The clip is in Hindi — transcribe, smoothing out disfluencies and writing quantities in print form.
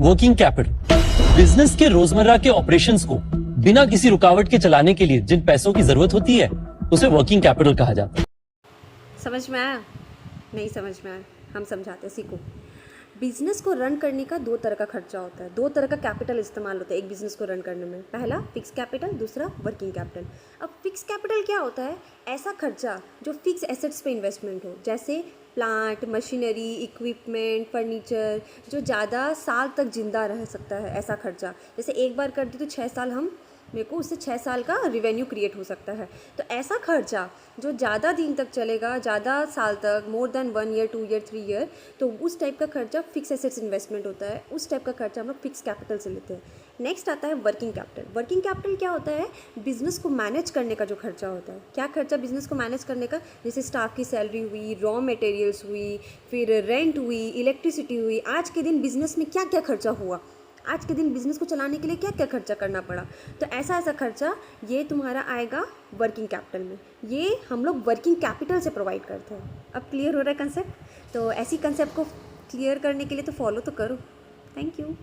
वर्किंग कैपिटल बिजनेस के रोजमर्रा के ऑपरेशंस को बिना किसी रुकावट के चलाने के लिए जिन पैसों की जरूरत होती है उसे वर्किंग कैपिटल कहा जाता है। समझ में आया? नहीं समझ में आया, हम समझाते हैं, सीखो। बिजनेस को रन करने का दो तरह का खर्चा होता है, दो तरह का कैपिटल इस्तेमाल होता है एक बिजनेस को रन करने में। पहला फिक्स कैपिटल, दूसरा वर्किंग कैपिटल। अब फिक्स कैपिटल क्या होता है? ऐसा खर्चा जो फिक्स एसेट्स पे इन्वेस्टमेंट हो, जैसे प्लांट, मशीनरी, इक्विपमेंट, फर्नीचर, जो ज़्यादा साल तक जिंदा रह सकता है, ऐसा खर्चा। जैसे एक बार कर दी तो 6 साल मेरे को उससे 6 साल का रिवेन्यू क्रिएट हो सकता है। तो ऐसा खर्चा जो ज़्यादा दिन तक चलेगा, ज़्यादा साल तक, more than 1 year, 2 year, 3 year, तो उस टाइप का खर्चा फिक्स एसेट्स इन्वेस्टमेंट होता है। उस टाइप का खर्चा हम लोग फिक्स कैपिटल से लेते हैं। नेक्स्ट आता है वर्किंग कैपिटल। वर्किंग कैपिटल क्या होता है? बिजनेस को मैनेज करने का जो खर्चा होता है। क्या खर्चा बिजनेस को मैनेज करने का? जैसे स्टाफ की सैलरी हुई, रॉ मटेरियल्स हुई, फिर रेंट हुई, इलेक्ट्रिसिटी हुई। आज के दिन बिजनेस में क्या क्या खर्चा हुआ, आज के दिन बिज़नेस को चलाने के लिए क्या क्या खर्चा करना पड़ा, तो ऐसा ऐसा खर्चा ये तुम्हारा आएगा वर्किंग कैपिटल में। ये हम लोग वर्किंग कैपिटल से प्रोवाइड करते हैं। अब क्लियर हो रहा है कंसेप्ट? तो ऐसी कंसेप्ट को क्लियर करने के लिए तो फॉलो तो करो। Thank you.